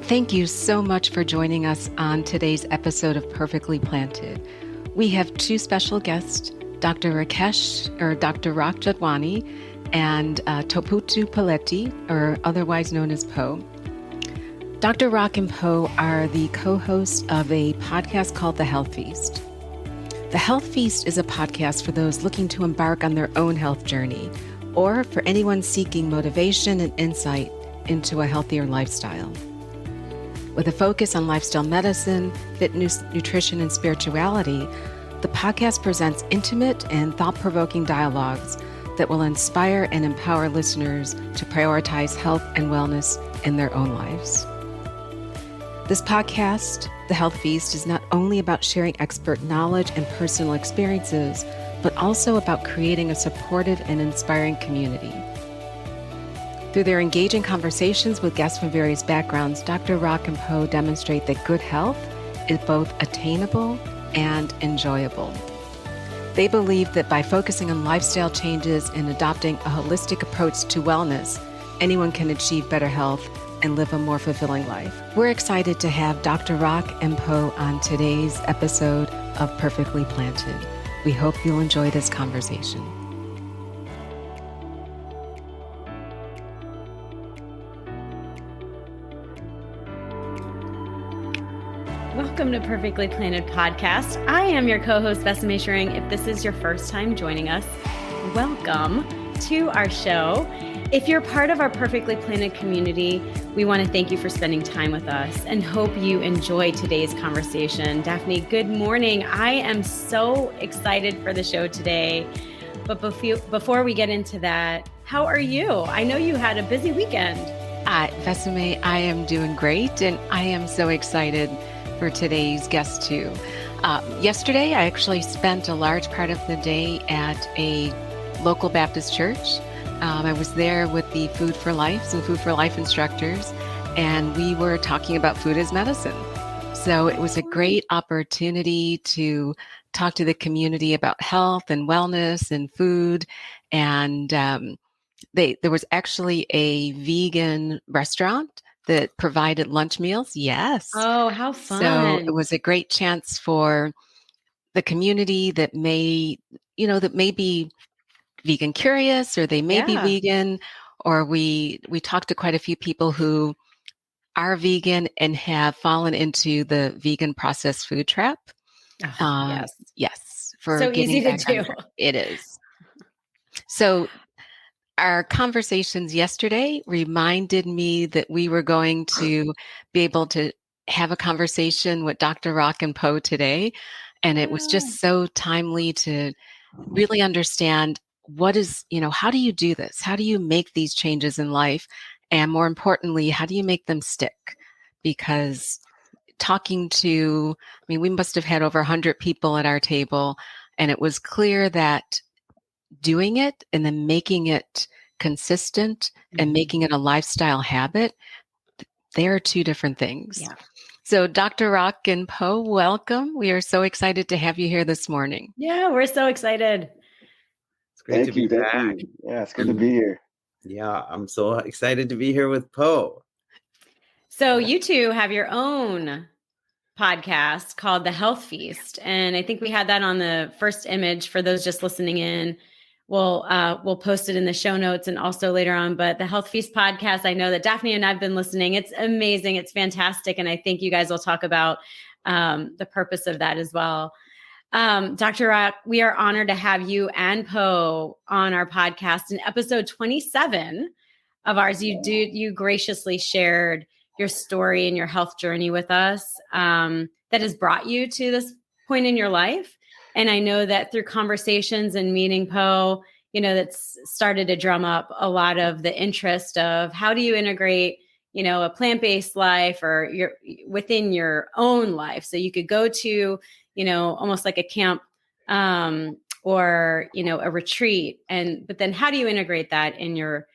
Thank you so much for joining us on today's episode of Perfectly Planted. We have two special guests, Dr. Rakesh, or Dr. Rak Jotwani, and Tupotu Peleti, or otherwise known as Po. Dr. Rak and Po are the co-hosts of a podcast called The Health Feast. The Health Feast is a podcast for those looking to embark on their own health journey, or for anyone seeking motivation and insight into a healthier lifestyle. With a focus on lifestyle medicine, fitness, nutrition, and spirituality, the podcast presents intimate and thought-provoking dialogues that will inspire and empower listeners to prioritize health and wellness in their own lives. This podcast, The Health Feast, is not only about sharing expert knowledge and personal experiences, but also about creating a supportive and inspiring community. Through their engaging conversations with guests from various backgrounds, Dr. Rak and Po demonstrate that good health is both attainable and enjoyable. They believe that by focusing on lifestyle changes and adopting a holistic approach to wellness, anyone can achieve better health and live a more fulfilling life. We're excited to have Dr. Rak and Po on today's episode of Perfectly Planted. We hope you'll enjoy this conversation. Welcome to Perfectly Planted Podcast. I am your co-host, Besame Shering. If this is your first time joining us, welcome to our show. If you're part of our Perfectly Planted community, we want to thank you for spending time with us and hope you enjoy today's conversation. Daphne, good morning. I am so excited for the show today. But before we get into that, how are you? I know you had a busy weekend. Besame, I am doing great, and I am so excited for today's guest too. Yesterday, I actually spent a large part of the day at a local Baptist church. I was there with the Food for Life, some Food for Life instructors, and we were talking about food as medicine. So it was a great opportunity to talk to the community about health and wellness and food. And there was actually a vegan restaurant that provided lunch meals. Yes. Oh, how fun. So it was a great chance for the community that may be vegan curious, or they may be vegan, or we talked to quite a few people who are vegan and have fallen into the vegan processed food trap. Yes. Yes. For so easy to do. It is. So our conversations yesterday reminded me that we were going to be able to have a conversation with Dr. Rak and Po today. And it was just so timely to really understand how do you do this? How do you make these changes in life? And more importantly, how do you make them stick? Because we must have had over 100 people at our table, and it was clear that doing it and then making it consistent and making it a lifestyle habit, they are two different things. Yeah. So Dr. Rak and Po, welcome. We are so excited to have you here this morning. Yeah, we're so excited. It's great to be back. Yeah, it's good to be here. Yeah, I'm so excited to be here with Po. So you two have your own podcast called The Health Feast. And I think we had that on the first image for those just listening in. We'll post it in the show notes and also later on. But the Health Feast podcast, I know that Daphne and I've been listening. It's amazing. It's fantastic. And I think you guys will talk about the purpose of that as well. Dr. Rak, we are honored to have you and Po on our podcast. In episode 27 of ours, you graciously shared your story and your health journey with us that has brought you to this point in your life. And I know that through conversations and meeting Po, that's started to drum up a lot of the interest of how do you integrate, a plant-based life or within your own life. So you could go to, almost like a camp or, a retreat. But then how do you integrate that in your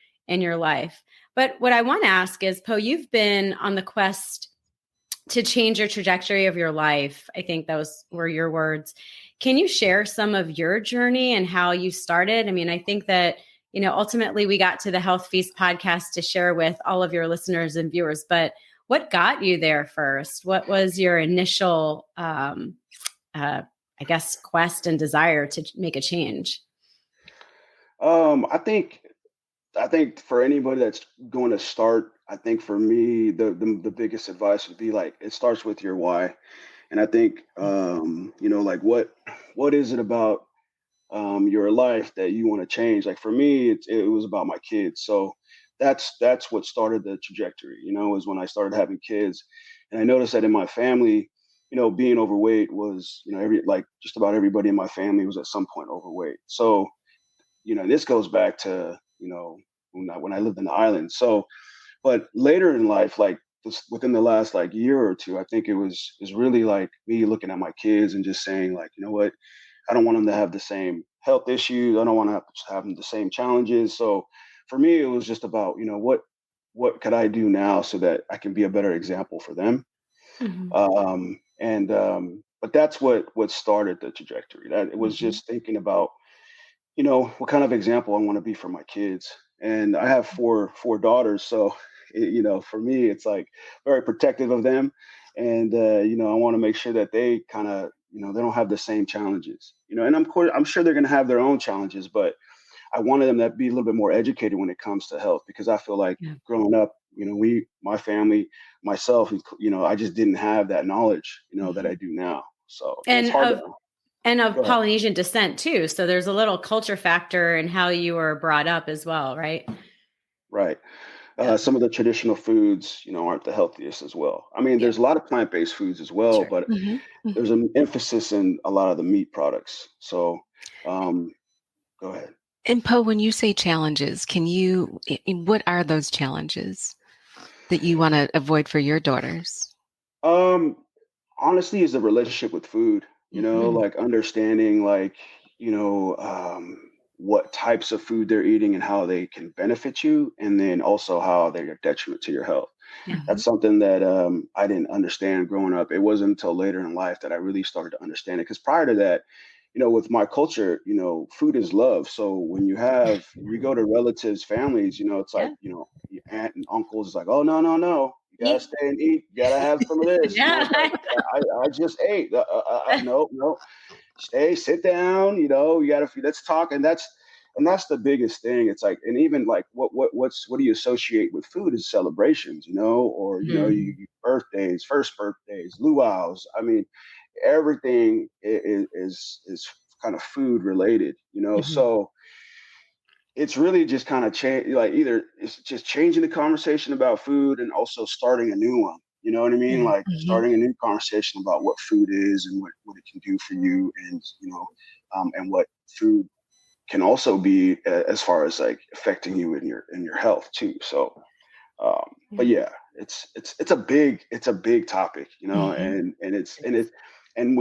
life? But what I want to ask is, Po, you've been on the quest to change your trajectory of your life. I think those were your words. Can you share some of your journey and how you started? I mean, I think that, ultimately we got to the Health Feast podcast to share with all of your listeners and viewers, but what got you there first? What was your initial, I guess, quest and desire to make a change? I think for anybody that's going to start, I think for me, the biggest advice would be like, it starts with your why. And I think, like what is it about your life that you want to change? Like for me, it was about my kids. So that's what started the trajectory, is when I started having kids. And I noticed that in my family, being overweight was, just about everybody in my family was at some point overweight. So, this goes back to, when I lived in the island. So, but later in life, like within the last like year or two, I think is really like me looking at my kids and just saying like, you know what, I don't want them to have the same health issues. I don't want to have them the same challenges. So for me, it was just about, what could I do now so that I can be a better example for them. Mhm. But that's what started the trajectory. That it was just thinking about, what kind of example I want to be for my kids. And I have four daughters, so for me, it's like very protective of them, and I want to make sure that they kind of, they don't have the same challenges, and I'm sure they're going to have their own challenges, but I wanted them to be a little bit more educated when it comes to health, because I feel like Yeah. growing up, my family, myself, I just didn't have that knowledge, that I do now. So and it's And hard of to and of go ahead. Polynesian descent too. So there's a little culture factor in how you were brought up as well, right? Right. Yeah. Some of the traditional foods, aren't the healthiest as well. I mean, Yeah. there's a lot of plant-based foods as well, Sure. but Mhm, there's mhm. an emphasis in a lot of the meat products. So, um, go ahead. And Poe, when you say challenges, what are those challenges that you want to avoid for your daughters? Um, Honestly, is the relationship with food, Mhm. like understanding, like, you know, um, what types of food they're eating and how they can benefit you, and then also how they're a detriment to your health. Yeah. That's something that I didn't understand growing up. It wasn't until later in life that I really started to understand it. Because prior to that, with my culture, food is love. So when you go to relatives, families, it's like, Yeah. your aunt and uncles is like, oh, no, no, no. You gotta Eat. stay and eat. You gotta have some of this. It's like, Yeah. I just ate. No, no, stay, sit down. You gotta, let's talk. And that's the biggest thing. It's like, and even like, what do you associate with food is celebrations, or Mhm. birthdays, first birthdays, luau's. I mean, everything is kind of food related, Mhm. so it's really just kind of change, like either it's just changing the conversation about food and also starting a new one, you know what I mean, Yeah. like Mhm. starting a new conversation about what food is and what it can do for you, and and what food can also be, as far as like affecting you in your health too. So but Yeah. yeah, it's a big topic, Mhm. and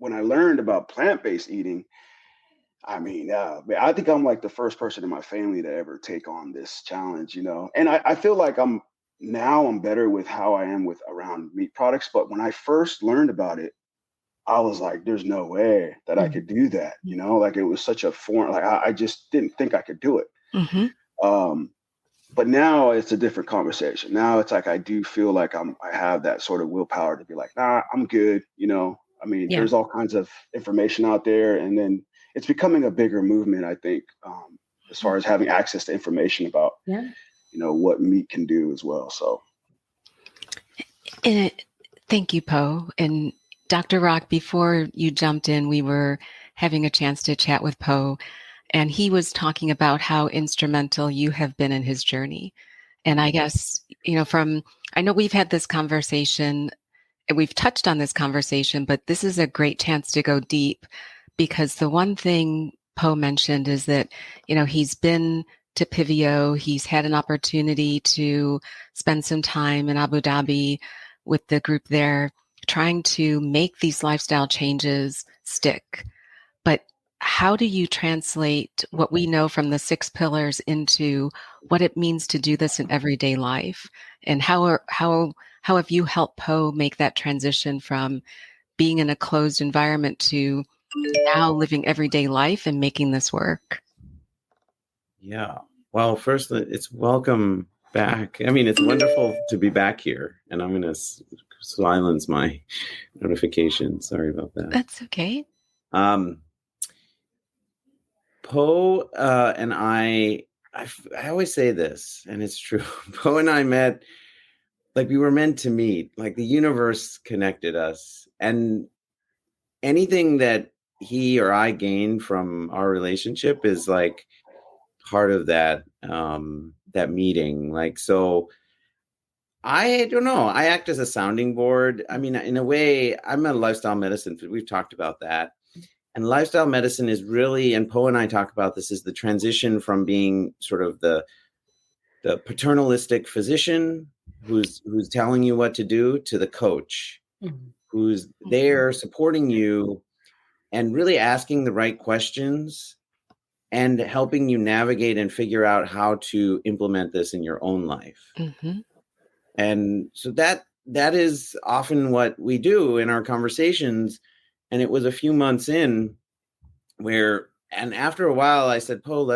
when I learned about plant-based eating, I mean, I think I'm like the first person in my family to ever take on this challenge, and I feel like I'm better with how I am with around meat products. But when I first learned about it, I was like, there's no way that I Mhm. could do that, like it was such a foreign, like I just didn't think I could do it. Mhm. Um, but now it's a different conversation. Now it's like I do feel like I have that sort of willpower to be like, nah, I'm good. I mean, Yeah. there's all kinds of information out there, and then it's becoming a bigger movement, I think, as far as having access to information about Yeah. what meat can do as well. So And thank you, Poe. And Dr. Rock, before you jumped in, we were having a chance to chat with Poe, and he was talking about how instrumental you have been in his journey. And I guess, I know we've had this conversation and we've touched on this conversation, but this is a great chance to go deep, because the one thing Poe mentioned is that, he's been to Pivio, he's had an opportunity to spend some time in Abu Dhabi with the group there, trying to make these lifestyle changes stick. But how do you translate what we know from the 6 pillars into what it means to do this in everyday life? And how have you helped Poe make that transition from being in a closed environment to now living everyday life and making this work? Yeah. Well, first, it's welcome back. I mean, it's wonderful to be back here, and I'm going to silence my notification. Sorry about that. That's okay. Po and I always say this, and it's true. Po and I met like we were meant to meet. Like the universe connected us, and anything that he or I gained from our relationship is like part of that that meeting. Like, so I don't know. I act as a sounding board. I mean, in a way, I'm a lifestyle medicine. We've talked about that. And lifestyle medicine is really, and Po and I talk about this, is the transition from being sort of the paternalistic physician who's telling you what to do to the coach who's there supporting you and really asking the right questions and helping you navigate and figure out how to implement this in your own life. Mm-hmm. And so that is often what we do in our conversations. And it was a few months in where, and after a while I said, Po,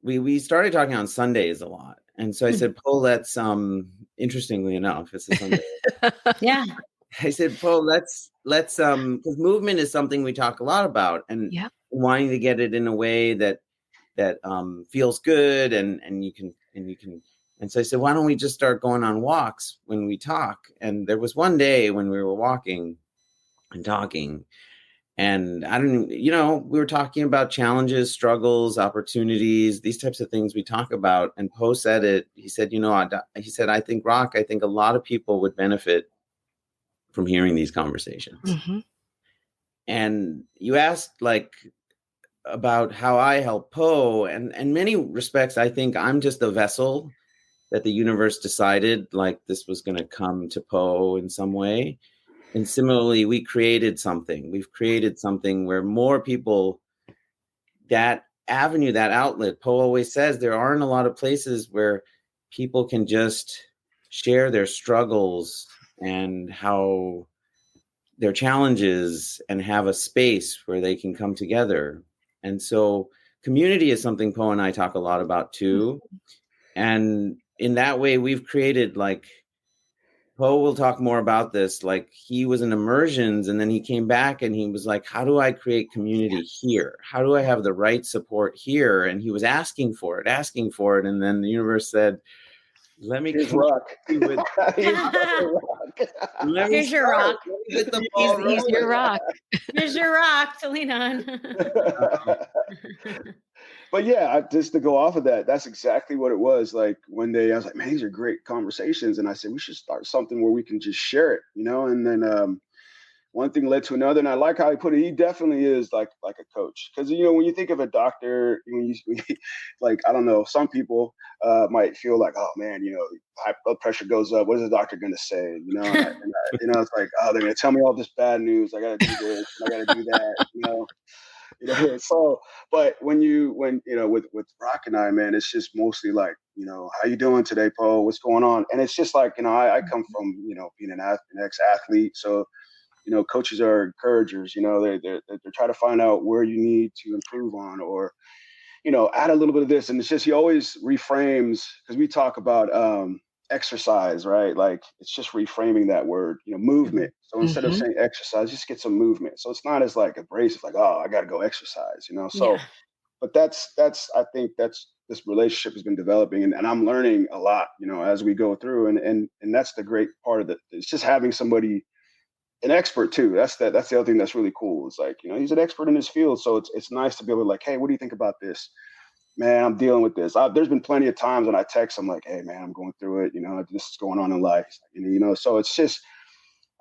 we started talking on Sundays a lot. And so I said, Po, let's, interestingly enough, it's a Sunday. Yeah. I said, Po, let's, because movement is something we talk a lot about, and wanting to get it in a way that feels good and you can. And so I said, why don't we just start going on walks when we talk? And there was one day when we were walking and talking, and we were talking about challenges, struggles, opportunities, these types of things we talk about. And Po said it. He said, I think, Rak, I think a lot of people would benefit from hearing these conversations. Mm-hmm. And you asked about how I help Po, and in many respects, I think I'm just a vessel that the universe decided this was going to come to Po in some way. And similarly, we've created something where more people, that avenue, that outlet. Po always says there aren't a lot of places where people can just share their struggles and how their challenges and have a space where they can come together. And so community is something Po and I talk a lot about too. And in that way, we've created Po will talk more about this. He was in immersions and then he came back and he was like, how do I create community here? How do I have the right support here? And he was asking for it. And then the universe said, let me Here's Rak. Here's your rock. He's your rock. Here's your rock to lean on. But yeah, just to go off of that, that's exactly what it was. Like one day I was like, man, these are great conversations. And I said, we should start something where we can just share it, And then one thing led to another. And I like how he put it. He definitely is like a coach. Because, when you think of a doctor, I don't know, some people might feel like, oh man, high blood pressure goes up. What is the doctor going to say? And it's like, oh, they're going to tell me all this bad news. I got to do this. I got to do that, So, but when with Rak and I, man, it's just mostly like, how you doing today, Po? What's going on? And it's just like, I come from, being an ex-athlete. So, coaches are encouragers, they're trying to find out where you need to improve on or, add a little bit of this. And it's just, he always reframes, because we talk about exercise, right? Like it's just reframing that word, movement. So instead of saying exercise, just get some movement. So it's not as abrasive, oh, I got to go exercise, So, but that's, I think this relationship has been developing and I'm learning a lot, as we go through. And that's the great part of it. It's just having somebody, an expert too. That's the other thing that's really cool. It's like, he's an expert in his field. So it's nice to be able to hey, what do you think about this? Man, I'm dealing with this. There's been plenty of times when I text him like, hey man, I'm going through it. This is going on in life. So it's just,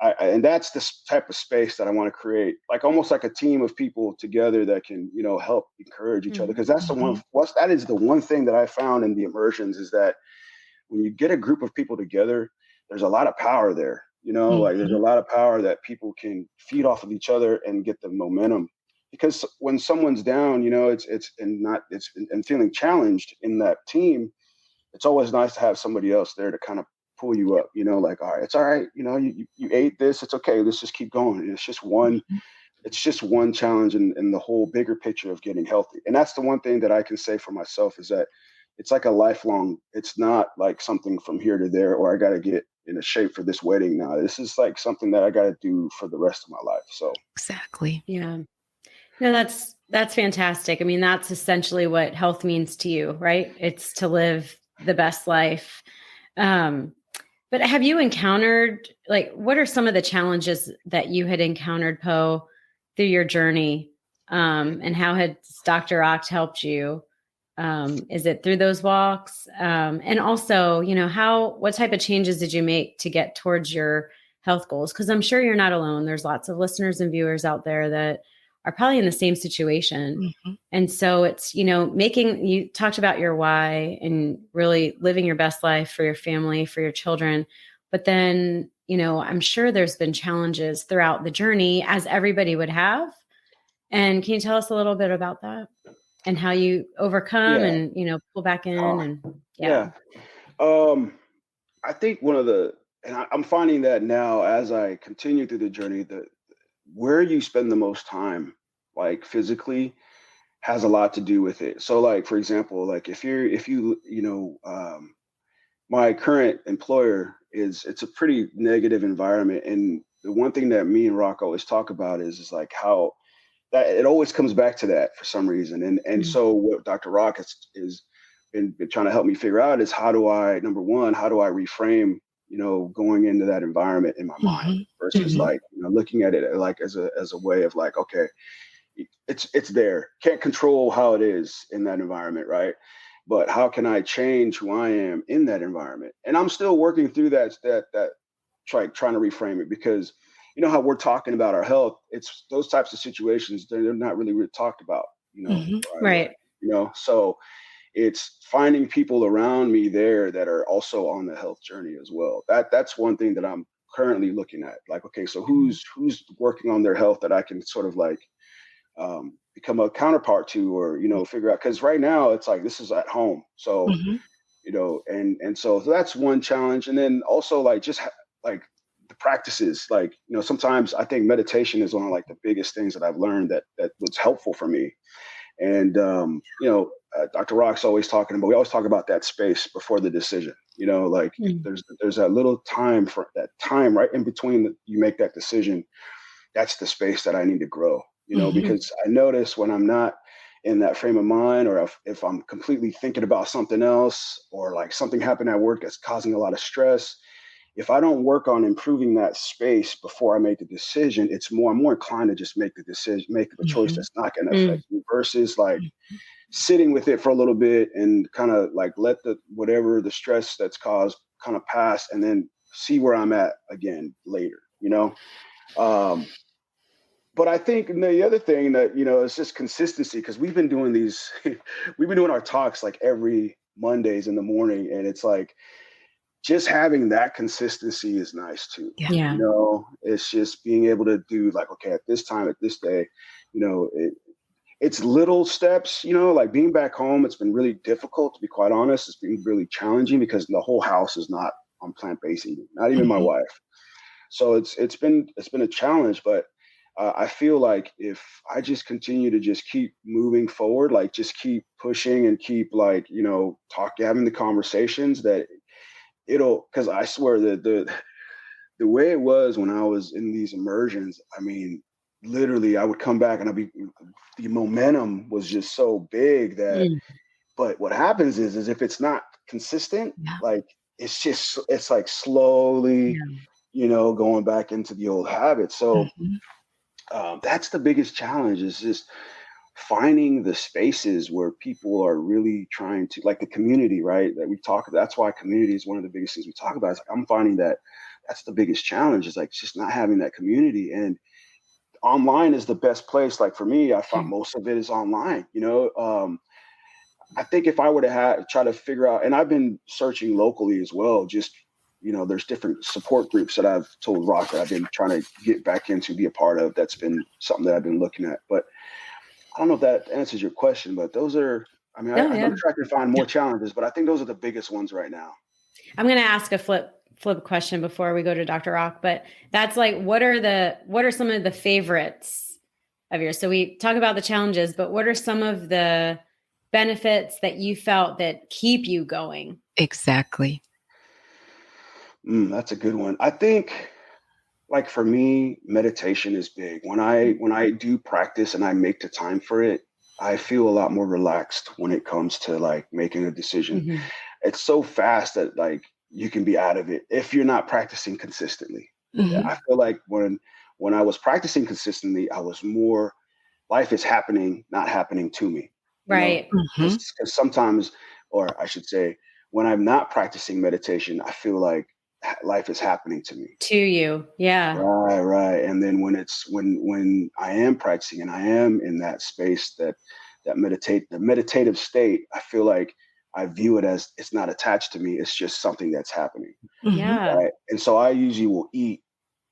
and that's the type of space that I want to create, almost like a team of people together that can, help encourage each other. Because that's that is the one thing that I found in the immersions is that when you get a group of people together, there's a lot of power there. There's a lot of power that people can feed off of each other and get the momentum. Because when someone's down, and feeling challenged in that team, it's always nice to have somebody else there to kind of pull you up. All right, it's all right. You ate this, it's okay. Let's just keep going. And it's just one challenge in the whole bigger picture of getting healthy. And that's the one thing that I can say for myself is that it's like a lifelong, it's not like something from here to there, or I got to get in a shape for this wedding now. This is like something that I got to do for the rest of my life. So Exactly. Yeah. No, that's fantastic. I mean, that's essentially what health means to you, right? It's to live the best life. But have you encountered, like, what are some of the challenges that you had encountered, Poe, through your journey? And how had Dr. Oct helped you? Is it through those walks? And also, what type of changes did you make to get towards your health goals? Because I'm sure you're not alone. There's lots of listeners and viewers out there that are probably in the same situation. Mm-hmm. And so it's, you talked about your why and really living your best life for your family, for your children. But then, I'm sure there's been challenges throughout the journey, as everybody would have. And can you tell us a little bit about that and how you overcome and, pull back in? And yeah. I think I'm finding that now as I continue through the journey, that where you spend the most time, like physically, has a lot to do with it. So like, for example, like my current employer it's a pretty negative environment. And the one thing that me and Rock always talk about is like how that it always comes back to that for some reason. And so what Dr. Rock is been trying to help me figure out is number one, how do I reframe, going into that environment in my mind versus like, looking at it like as a way of like, okay, it's there. Can't control how it is in that environment, right? But how can I change who I am in that environment? And I'm still working through that trying to reframe it, because you know how we're talking about our health. It's those types of situations, they're not really talked about, right. So it's finding people around me there that are also on the health journey as well. That's one thing that I'm currently looking at. Like, okay, so who's working on their health that I can sort of like become a counterpart to, or figure out, because right now it's like this is at home, so and so that's one challenge. And then also like just like the practices, like sometimes I think meditation is one of like the biggest things that I've learned that was helpful for me. And Dr. Rock's always talking about, we always talk about that space before the decision, like there's that little time, for that time right in between you make that decision. That's the space that I need to grow, because I notice when I'm not in that frame of mind, or if I'm completely thinking about something else, or like something happened at work that's causing a lot of stress, if I don't work on improving that space before I make the decision, I'm more inclined to just make the choice that's not going to affect me, versus like sitting with it for a little bit and kind of like let whatever the stress that's caused kind of pass, and then see where I'm at again later, But I think the other thing that, is just consistency, because we've been doing our talks like every Mondays in the morning. And it's like, just having that consistency is nice too. Yeah. It's just being able to do like, okay, at this time, at this day, it's little steps, like being back home. It's been really difficult, to be quite honest. It's been really challenging because the whole house is not on plant-based eating, not even my wife. So it's been a challenge, but I feel like if I just continue to just keep moving forward, like just keep pushing and keep like, having the conversations, that because I swear that the way it was when I was in these immersions, I mean, literally I would come back and the momentum was just so big that, but what happens is if it's not consistent, like it's like slowly, going back into the old habits. So that's the biggest challenge, is just finding the spaces where people are really trying to, like the community, right? That we talk about. That's why community is one of the biggest things we talk about. It's like, I'm finding that's the biggest challenge, is like just not having that community. And online is the best place. Like for me, I found most of it is online, I think if I were to try to figure out, and I've been searching locally as well, just, there's different support groups that I've told Rock that I've been trying to get back into, be a part of. That's been something that I've been looking at. But I don't know if that answers your question, but those are, I'm trying to find more challenges, but I think those are the biggest ones right now. I'm going to ask a flip question before we go to Dr. Rock, but that's like, what are some of the favorites of yours? So we talk about the challenges, but what are some of the benefits that you felt that keep you going? Exactly. That's a good one. I think, like for me, meditation is big. When I do practice and I make the time for it, I feel a lot more relaxed when it comes to like making a decision. Mm-hmm. It's so fast that like you can be out of it if you're not practicing consistently. Yeah, Hmm. I feel like when I was practicing consistently, I was more life is happening, not happening to me. You know, Right. Hmm. because sometimes, or I should say, when I'm not practicing meditation, I feel like life is happening to me. To you. Yeah. Right, right. And then when I am practicing and I am in that space the meditative state, I feel like I view it as it's not attached to me. It's just something that's happening. Hmm. Yeah. Right. And so I usually will eat,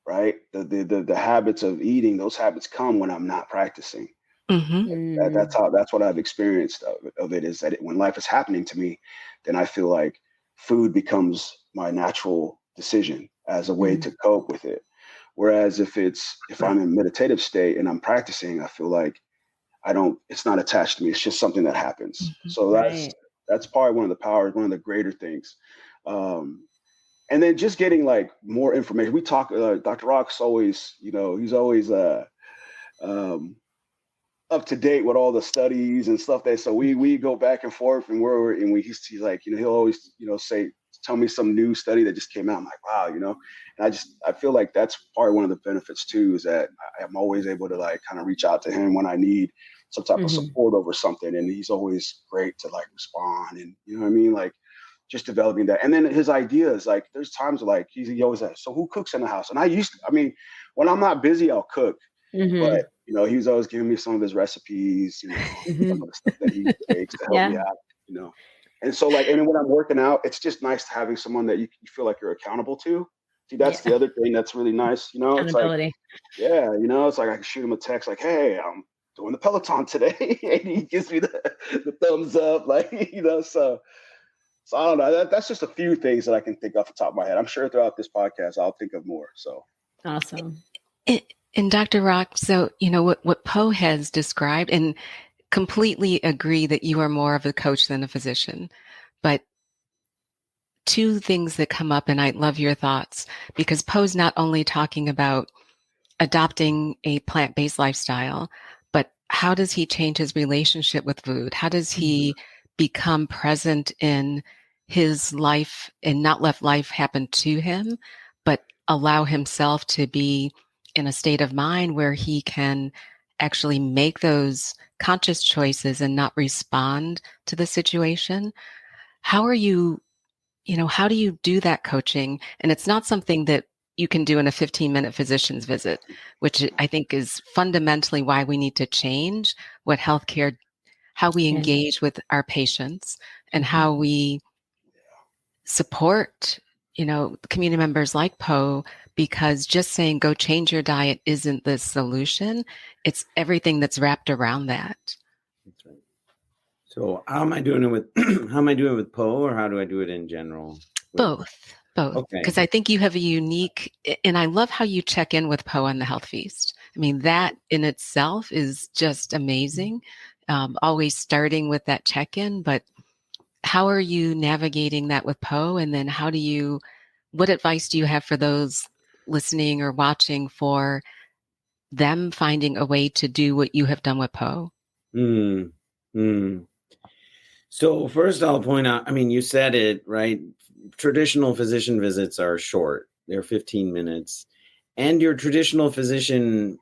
right? The habits of eating, those habits come when I'm not practicing. Hmm. Mm. That's what I've experienced of it is that when life is happening to me, then I feel like food becomes my natural decision as a way Mm. to cope with it. Whereas if I'm in meditative state and I'm practicing, I feel like I don't it's not attached to me. It's just something that happens. Hmm. So Right. that's probably one of the powers, one of the greater things. Um, and then just getting like more information. We talk. Dr. Rock's always, he's always um, up to date with all the studies and stuff that. So we go back and forth, and he's like, he'll always, say, tell me some new study that just came out. I'm like, wow, and I feel like that's probably one of the benefits too, is that I'm always able to like kind of reach out to him when I need some type of Mm-hmm. support over something, and he's always great to like respond, and you know what I mean, like just developing that. And then his ideas, like there's times like he always asks, so who cooks in the house? And I mean, when I'm not busy, I'll cook. Mm-hmm. But he was always giving me some of his recipes, some Mm-hmm. of the stuff that he takes to help me Yeah. out, you know. And so like, and then when I'm working out, it's just nice having someone that you feel like you're accountable to. See, that's Yeah. the other thing that's really nice. It's like, Accountability. yeah, it's like I can shoot him a text like, hey, I'm doing the Peloton today. And he gives me the thumbs up, like, so I don't know. That's just a few things that I can think off the top of my head. I'm sure throughout this podcast I'll think of more. So Awesome. And Dr. Rock, so what Poe has described, and completely agree that you are more of a coach than a physician. But two things that come up, and I'd love your thoughts, because Poe's not only talking about adopting a plant-based lifestyle, but how does he change his relationship with food? How does he become present in his life and not let life happen to him, but allow himself to be in a state of mind where he can actually make those conscious choices and not respond to the situation? How are you, how do you do that coaching? And it's not something that you can do in a 15-minute physician's visit, which I think is fundamentally why we need to change what healthcare, how we Yeah. engage with our patients and how we support, community members like Poe, because just saying go change your diet isn't the solution. It's everything that's wrapped around that. That's right. So how am I doing it with how am I doing it with Poe, or how do I do it in general? Both. Okay. Because I think you have a unique, and I love how you check in with Poe on the Health Feast. I mean, that in itself is just amazing. Always starting with that check-in, but how are you navigating that with Poe? And then what advice do you have for those listening or watching for them finding a way to do what you have done with Poe? Mm, mm. So first I'll point out, I mean, you said it, right? Traditional physician visits are short. They're 15 minutes. And your traditional physician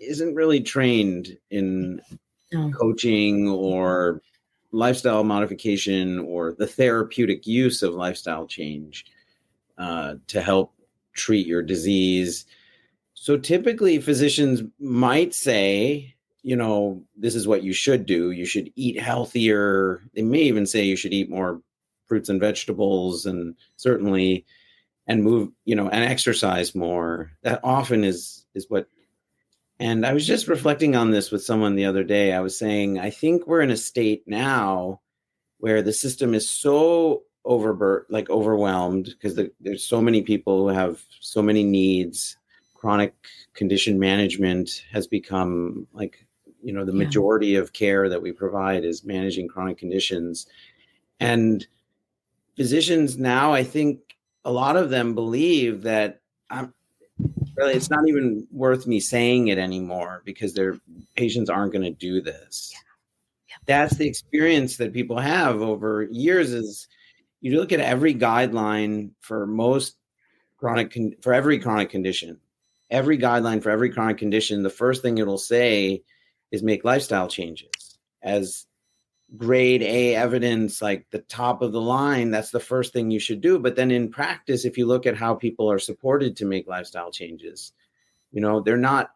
isn't really trained in coaching or lifestyle modification or the therapeutic use of lifestyle change to help treat your disease. So typically physicians might say, this is what you should do. You should eat healthier. They may even say you should eat more fruits and vegetables, and certainly, and move, and exercise more. That often is what. And I was just reflecting on this with someone the other day. I was saying, I think we're in a state now where the system is so overwhelmed because there's so many people who have so many needs. Chronic condition management has become like the majority of care that we provide is managing chronic conditions. And physicians now, I think a lot of them believe that really, it's not even worth me saying it anymore because their patients aren't going to do this. That's the experience that people have over years. Is you look at every guideline for most for every chronic condition, the first thing it'll say is make lifestyle changes as grade A evidence, like the top of the line. That's the first thing you should do. But then in practice, if you look at how people are supported to make lifestyle changes, they're not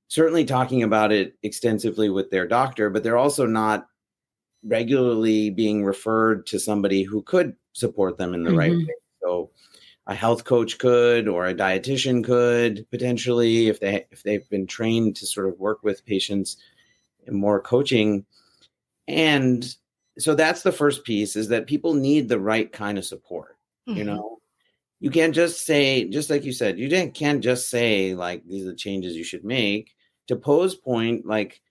certainly talking about it extensively with their doctor, but they're also not regularly being referred to somebody who could support them in the right way. So a health coach could, or a dietitian could potentially, if they've been trained to sort of work with patients in more coaching. And so that's the first piece, is that people need the right kind of support. You can't just say, just like you said, you can't just say like, these are the changes you should make. To Poe's point, like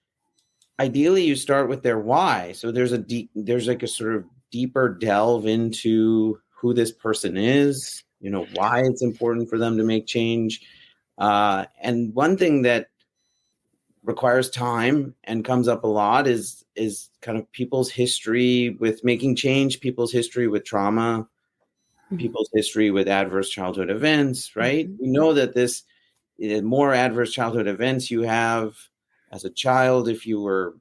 ideally you start with their why. So there's like a sort of deeper delve into who this person is, why it's important for them to make change. And one thing that requires time and comes up a lot is kind of people's history with making change, people's history with trauma, people's history with adverse childhood events, right? We know that the more adverse childhood events you have as a child, if you were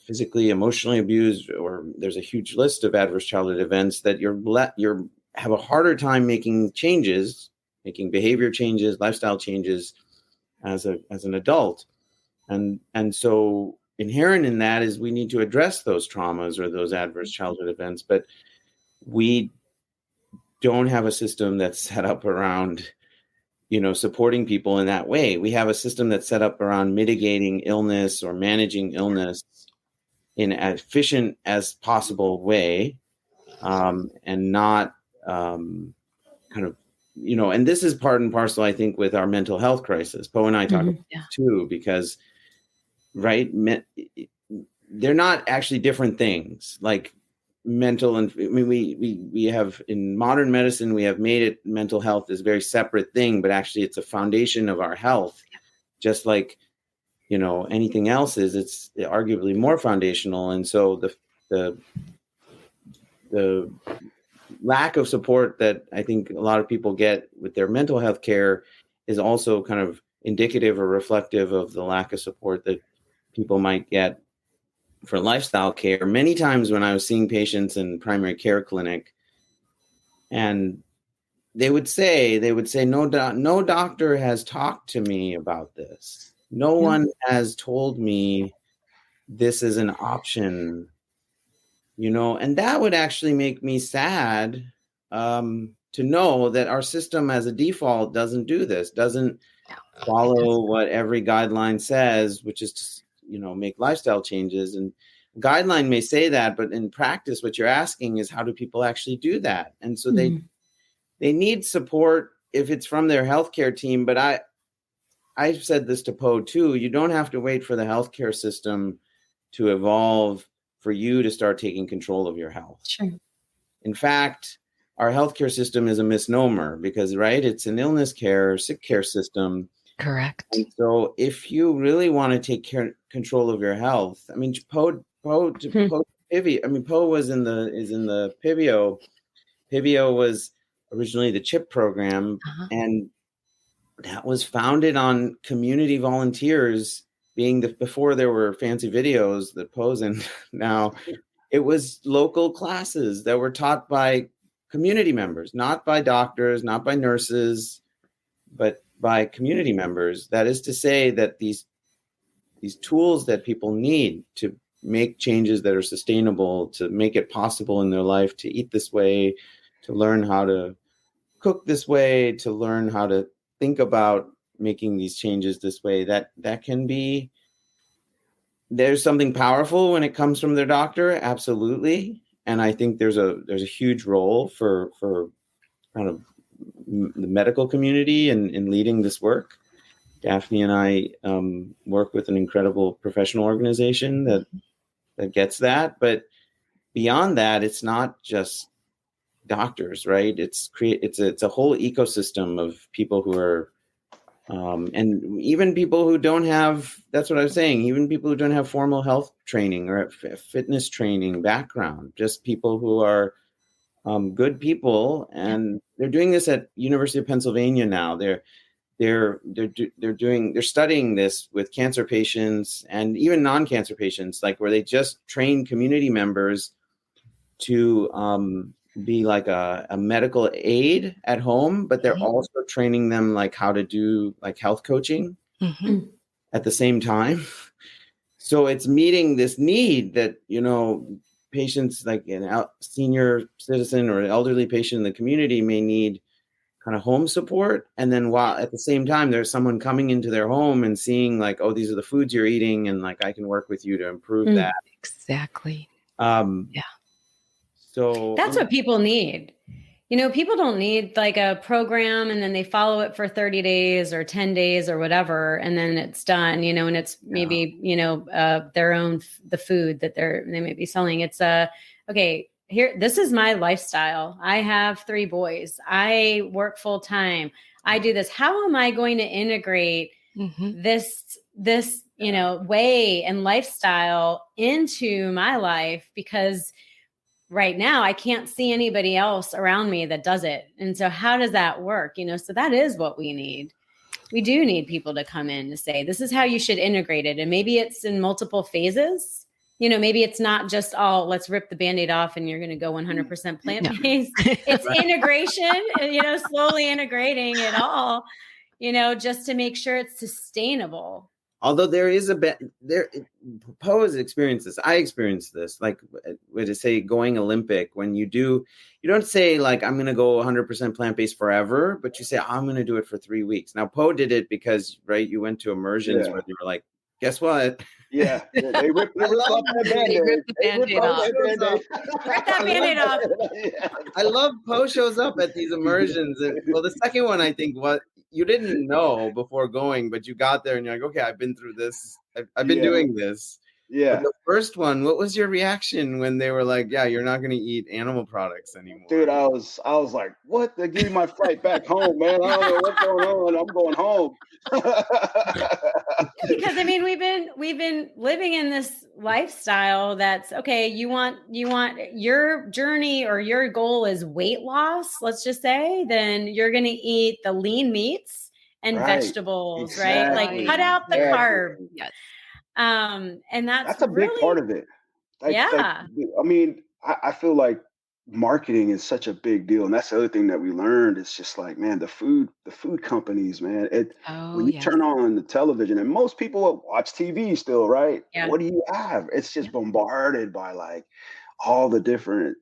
physically, emotionally abused, or there's a huge list of adverse childhood events, that you're have a harder time making changes, making behavior changes, lifestyle changes as an adult. And so inherent in that is we need to address those traumas or those adverse childhood events, but we don't have a system that's set up around, supporting people in that way. We have a system that's set up around mitigating illness or managing illness in as efficient as possible way, and not kind of, and this is part and parcel, I think, with our mental health crisis. Poe and I talk about this too, because right, they're not actually different things. Like mental, and I mean, we have in modern medicine, we have made it mental health is a very separate thing, but actually it's a foundation of our health, just like anything else is. It's arguably more foundational. And so the lack of support that I think a lot of people get with their mental health care is also kind of indicative or reflective of the lack of support that people might get for lifestyle care. Many times when I was seeing patients in primary care clinic, and they would say, no doctor has talked to me about this. No one has told me this is an option, and that would actually make me sad, to know that our system as a default doesn't do this, doesn't follow what every guideline says, which is to, make lifestyle changes. And guideline may say that, but in practice, what you're asking is how do people actually do that? And so they need support if it's from their healthcare team. But I've said this to Poe too, you don't have to wait for the healthcare system to evolve for you to start taking control of your health. Sure. In fact, our healthcare system is a misnomer because, right, it's an illness care, sick care system. Correct. And so if you really want to take control of your health, I mean, Poe was in the PIVIO. PIVIO was originally the CHIP program, and that was founded on community volunteers being before there were fancy videos that Poe's in now. It was local classes that were taught by community members, not by doctors, not by nurses, but by community members. That is to say that these tools that people need to make changes that are sustainable, to make it possible in their life to eat this way, to learn how to cook this way, to learn how to think about making these changes this way, that can be, there's something powerful when it comes from their doctor. Absolutely. And I think there's a huge role for kind of the medical community in leading this work. Daphne and I work with an incredible professional organization that gets that. But beyond that, it's not just doctors, right? It's a whole ecosystem of people who are, and even people who don't have, that's what I was saying, even people who don't have formal health training or fitness training background, just people who are good people. And they're doing this at University of Pennsylvania now. They're studying this with cancer patients and even non-cancer patients, like where they just train community members to be like a medical aid at home, but they're also training them like how to do like health coaching at the same time. So it's meeting this need that, patients like a senior citizen or elderly patient in the community may need kind of home support. And then while at the same time, there's someone coming into their home and seeing like, oh, these are the foods you're eating. And like, I can work with you to improve that. Exactly. So that's what people need. People don't need like a program and then they follow it for 30 days or 10 days or whatever. And then it's done, and it's maybe, their own, the food that they may be selling. It's okay, here, this is my lifestyle. I have 3 boys. I work full time. I do this. How am I going to integrate this, way and lifestyle into my life? Because right now I can't see anybody else around me that does it. And so how does that work? So that is what we need. We do need people to come in to say, this is how you should integrate it. And maybe it's in multiple phases. Maybe it's not just all, let's rip the Band-Aid off and you're going to go 100% plant-based. It's integration, slowly integrating it all, just to make sure it's sustainable. Although there is Po has experienced this. I experienced this, like what to say, going Olympic. When you don't say like, I'm going to go 100% plant-based forever, but you say, I'm going to do it for 3 weeks. Now, Po did it because, right, you went to immersions where they were like, guess what? Yeah, they ripped off that Band-Aid. Rip that Band-Aid off. I love Po shows up at these immersions. Well, the second one, I think, what you didn't know before going, but you got there and you're like, okay, I've been through this. I've been doing this. Yeah. But the first one, what was your reaction when they were like, yeah, you're not going to eat animal products anymore? Dude, I was like, what? They give me my flight back home, man. I don't know what's going on. I'm going home. Because we've been living in this lifestyle that's okay. You want your journey or your goal is weight loss, let's just say, then you're going to eat the lean meats and vegetables, right? Like cut out the carb. Yes. And that's a big part of it. I feel like marketing is such a big deal. And that's the other thing that we learned. It's just like, man, the food companies, man, when you turn on the television, and most people watch TV still, right? Yeah. What do you have? It's just bombarded by like all the different,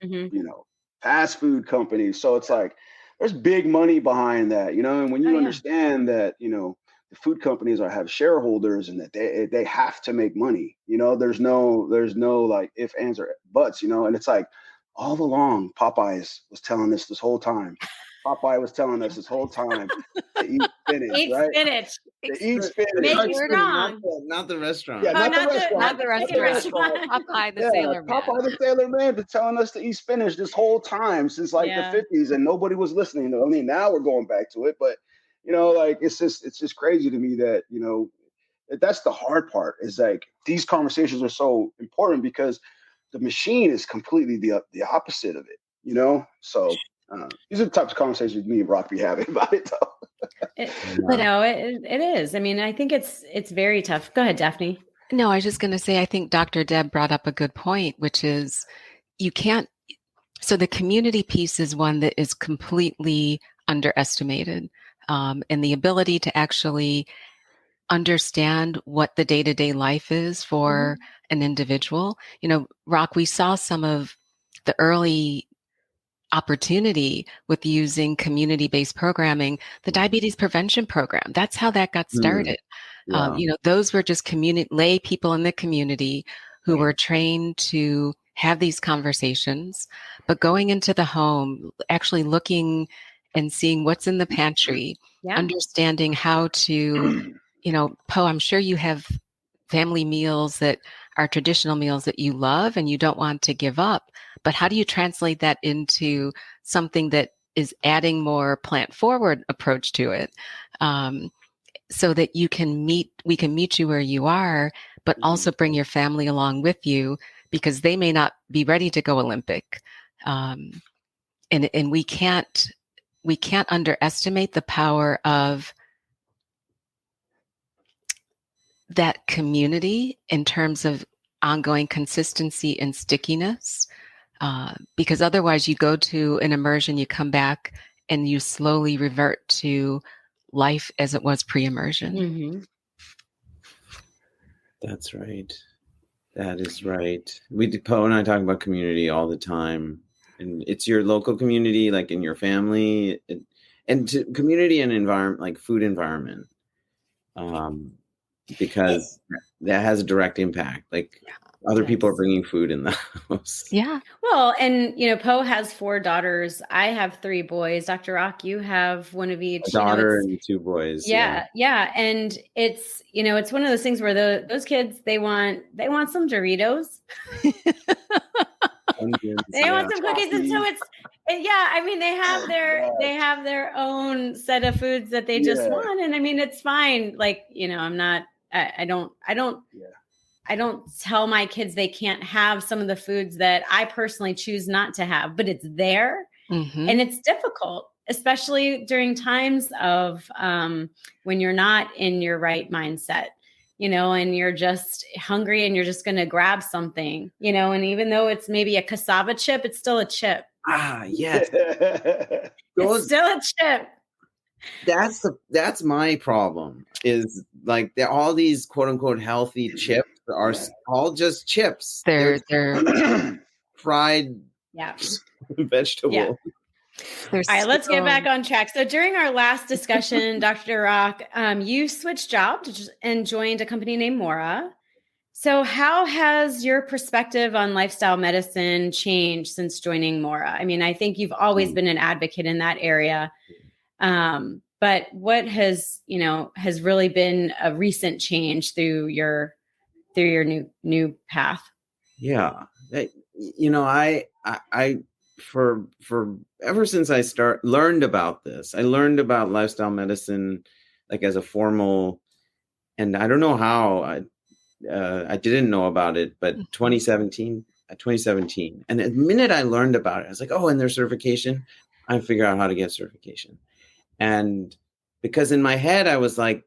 fast food companies. So it's like, there's big money behind that, and when you understand that, the food companies have shareholders and that they have to make money, there's no like if, ands, or buts, and it's like all along Popeyes was telling us this whole time. Popeye was telling us this whole time to eat spinach, right? Spinach. To eat spinach. Not the restaurant. Yeah, not the restaurant. Popeye the Sailor Man. Popeye the Sailor Man been telling us to eat spinach this whole time since like the 50s, and nobody was listening. I mean, now we're going back to it, but like it's just crazy to me that that's the hard part. Is like these conversations are so important because the machine is completely the opposite of it. So. These are the types of conversations me and Rock be having about it, though. It is. I mean, I think it's very tough. Go ahead, Daphne. No, I was just going to say, I think Dr. Deb brought up a good point, which is so the community piece is one that is completely underestimated, and the ability to actually understand what the day-to-day life is for an individual. Rock, we saw some of the early opportunity with using community-based programming, the diabetes prevention program. That's how that got started. Those were just lay people in the community who were trained to have these conversations, but going into the home, actually looking and seeing what's in the pantry, understanding how to Po, I'm sure you have family meals that are traditional meals that you love and you don't want to give up. But how do you translate that into something that is adding more plant forward approach to it? So that we can meet you where you are, but also bring your family along with you, because they may not be ready to go Olympic. And we can't underestimate the power of that community in terms of ongoing consistency and stickiness. Because otherwise you go to an immersion, you come back and you slowly revert to life as it was pre-immersion. Mm-hmm. That's right. That is right. Poe and I talk about community all the time, and it's your local community, like in your family, and to community and environment, like food environment, because that has a direct impact. Like other people are bringing food in the house. Yeah. Well, and Poe has 4 daughters. I have 3 boys. Dr. Rock, you have one of each. A daughter and 2 boys. Yeah. And it's it's one of those things where those kids they want some Doritos. They want some cookies, and so they have their own set of foods that they just want, and I mean it's fine. Like I don't tell my kids they can't have some of the foods that I personally choose not to have, but it's there. Mm-hmm. And it's difficult, especially during times of when you're not in your right mindset, and you're just hungry and you're just going to grab something, and even though it's maybe a cassava chip, it's still a chip. Ah, yes. It's still a chip. That's my problem, is like all these quote unquote healthy chips are all just chips. They're fried vegetable. Yeah. All right, let's get back on track. So during our last discussion, Dr. Rock, you switched jobs and joined a company named Mora. So how has your perspective on lifestyle medicine changed since joining Mora? I mean, I think you've always been an advocate in that area. But what has really been a recent change through your new path? Yeah. I for ever since I learned about this, I learned about lifestyle medicine, like as a formal, and I don't know how I didn't know about it, but 2017, and the minute I learned about it, I was like, oh, and there's certification. I figure out how to get certification. And because in my head, I was like,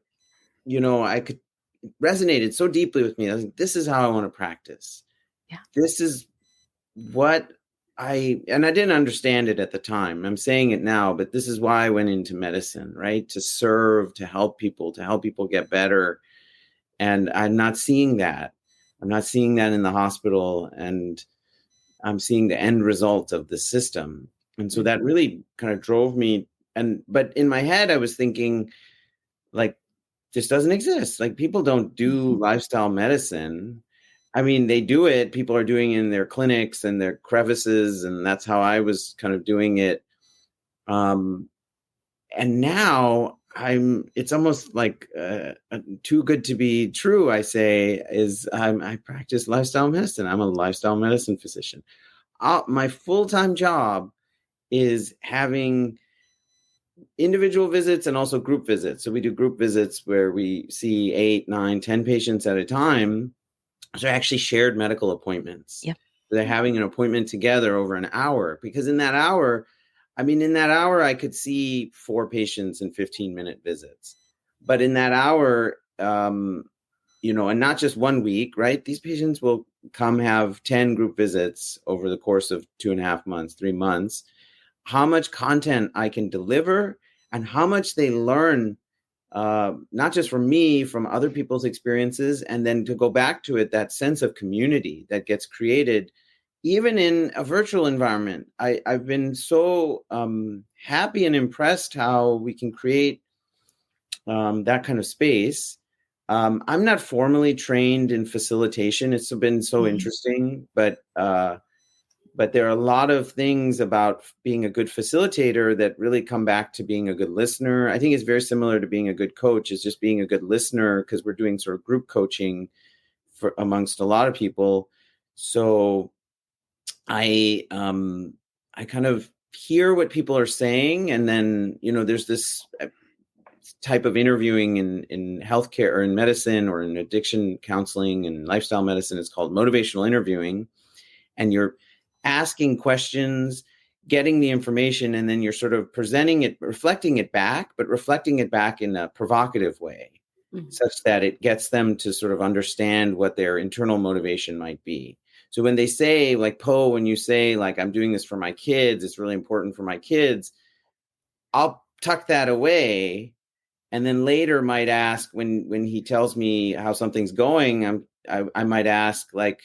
it resonated so deeply with me. I was like, this is how I want to practice. Yeah. This is what I didn't understand it at the time. I'm saying it now, but this is why I went into medicine, right? To serve, to help people get better. And I'm not seeing that. I'm not seeing that in the hospital, and I'm seeing the end result of the system. And so that really kind of drove me. But in my head, I was thinking, like, this doesn't exist. Like, people don't do lifestyle medicine. I mean, they do it. People are doing it in their clinics and their crevices, and that's how I was kind of doing it. And now it's almost like too good to be true. I say I practice lifestyle medicine. I'm a lifestyle medicine physician. My full-time job is having individual visits and also group visits. So we do group visits where we see 8, 9, 10 patients at a time. So actually shared medical appointments. Yep. They're having an appointment together over an hour, because in that hour, I could see 4 patients in 15-minute visits. But in that hour, and not just 1 week, right? These patients will come have 10 group visits over the course of 2.5 months, 3 months. How much content I can deliver and how much they learn, not just from me, from other people's experiences, and then to go back to it, that sense of community that gets created even in a virtual environment. I've been so happy and impressed how we can create that kind of space. I'm not formally trained in facilitation. It's been so interesting, but But there are a lot of things about being a good facilitator that really come back to being a good listener. I think it's very similar to being a good coach, is just being a good listener, because we're doing sort of group coaching for amongst a lot of people. So I kind of hear what people are saying, and then, there's this type of interviewing in healthcare or in medicine or in addiction counseling and lifestyle medicine. It's called motivational interviewing, and you're asking questions, getting the information, and then you're sort of presenting it, reflecting it back, but reflecting it back in a provocative way, such that it gets them to sort of understand what their internal motivation might be. So when they say, like, Po, when you say, like, I'm doing this for my kids, it's really important for my kids, I'll tuck that away. And then later might ask, when he tells me how something's going, I might ask, like,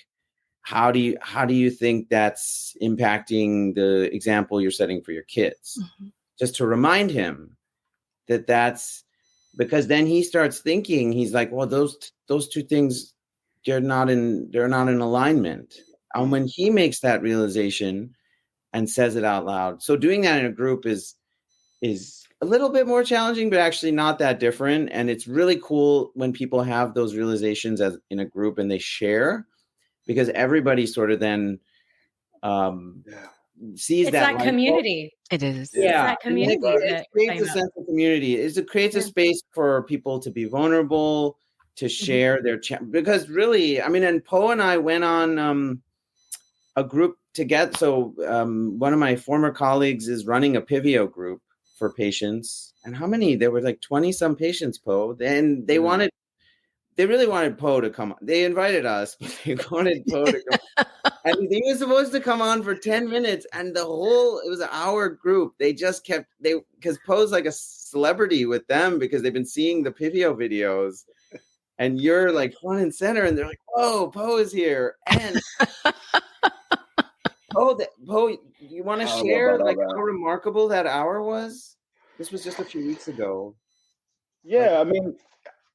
how do you think that's impacting the example you're setting for your kids? Just to remind him that's because then he starts thinking, he's like, well, those two things, they're not in alignment. And when he makes that realization and says it out loud, so doing that in a group is a little bit more challenging, but actually not that different. And it's really cool when people have those realizations as in a group and they share, because everybody sort of then sees it's that bulb. community. It is. Yeah. It's that community. It creates a sense of community. It creates a space for people to be vulnerable, to share their because really, I mean, and Po and I went on a group together. So one of my former colleagues is running a Pivio group for patients. And how many? There were like 20 some patients, Po. And they really wanted Po to come on. They invited us, but they wanted Po to come on. And he was supposed to come on for 10 minutes, and it was an hour group. They just because Po's like a celebrity with them, because they've been seeing the Pivio videos, and you're like front and center, and they're like, whoa, Po is here. And Po, you want to share like how remarkable that hour was? This was just a few weeks ago. Yeah, I mean,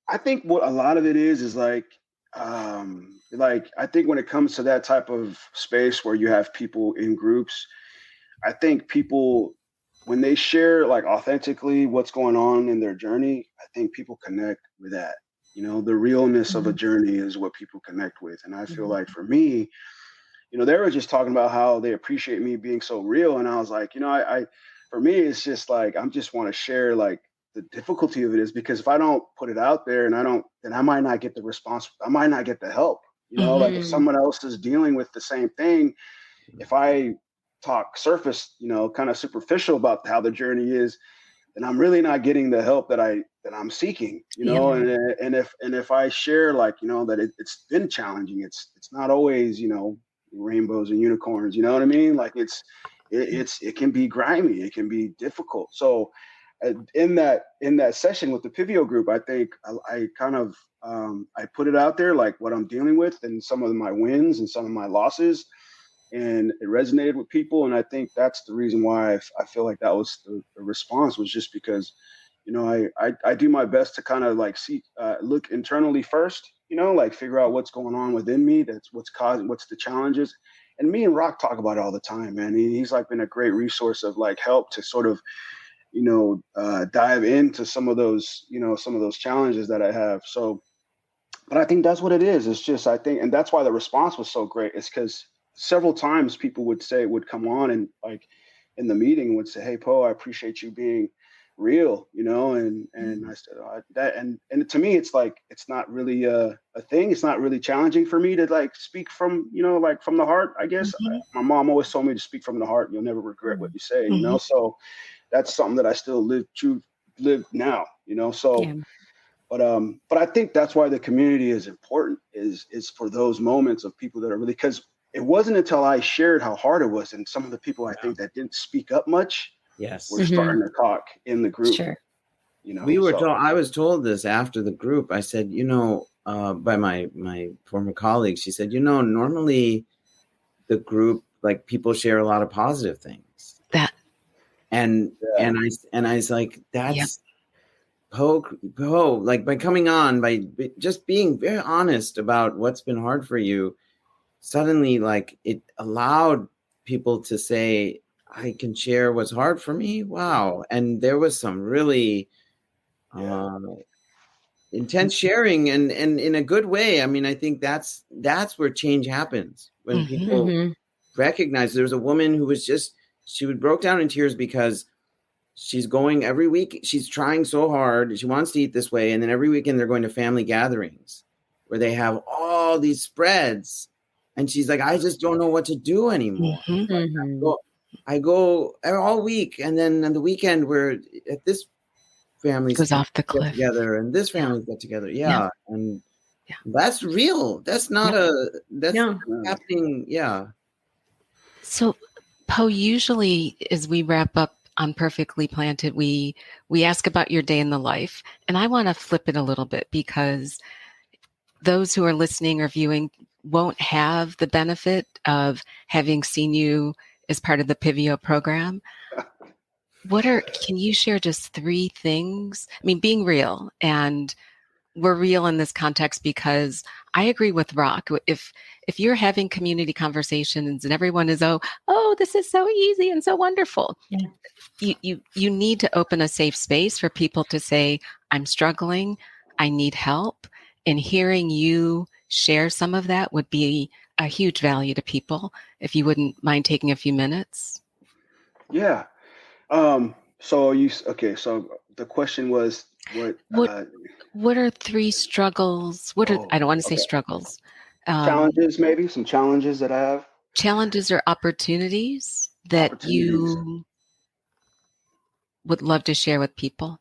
I think what a lot of it is like I think when it comes to that type of space where you have people in groups, I think people, when they share like authentically what's going on in their journey, I think people connect with that. The realness of a journey is what people connect with. And I feel like for me, they were just talking about how they appreciate me being so real. And I was like, for me, it's just like, I just want to share like the difficulty of it is, because if I don't put it out there then I might not get the response. I might not get the help, like if someone else is dealing with the same thing, if I talk surface, kind of superficial about how the journey is, then I'm really not getting the help that I'm seeking, and if I share like, that it's been challenging, it's not always, rainbows and unicorns, you know what I mean? Like it can be grimy, it can be difficult. So in that session with the Pivio group, I think I kind of I put it out there, like what I'm dealing with and some of my wins and some of my losses, and it resonated with people. And I think that's the reason why I feel like that was the response, was just because, I do my best to kind of like look internally first, like figure out what's going on within me, that's what's the challenges. And me and Rock talk about it all the time, man. He's like been a great resource of like help to sort of, dive into some of those challenges that I have. So, but I think that's what it is. It's just, I think, and that's why the response was so great. It's because several times people would come on and like in the meeting would say, "Hey, Po, I appreciate you being real," and I said that, and to me, it's like, it's not really a thing. It's not really challenging for me to like speak from, like from the heart, I guess. My mom always told me to speak from the heart. You'll never regret what you say, so that's something that I still live now, so. Yeah. But I think that's why the community is important, is for those moments of people that are really, because it wasn't until I shared how hard it was, and some of the people I think that didn't speak up much, were starting to talk in the group. Sure. I was told this after the group. I said, by my former colleague, she said, normally the group, like people share a lot of positive things. And I was like, that's Po, like by coming on, by just being very honest about what's been hard for you, suddenly like it allowed people to say, I can share what's hard for me. Wow. And there was some really intense sharing and in a good way. I mean, I think that's where change happens, when people recognize. There was a woman who was she broke down in tears because she's going every week. She's trying so hard. She wants to eat this way. And then every weekend they're going to family gatherings where they have all these spreads. And she's like, I just don't know what to do anymore. I go all week. And then on the weekend we're at this family's goes off the cliff together and this family's get together. Yeah. And that's real. That's not that's happening. Yeah. So Po, usually as we wrap up on Perfectly Planted, we ask about your day in the life. And I want to flip it a little bit, because those who are listening or viewing won't have the benefit of having seen you as part of the Pivio program. Can you share just 3 things? I mean, being real, and we're real in this context because I agree with Rak. If you're having community conversations and everyone is, oh, this is so easy and so wonderful. Yeah. You need to open a safe space for people to say, I'm struggling, I need help. And hearing you share some of that would be a huge value to people. If you wouldn't mind taking a few minutes. Yeah. So the question was what are 3 struggles? I don't want to say struggles. Challenges, maybe some challenges that I have. Challenges or opportunities that you would love to share with people?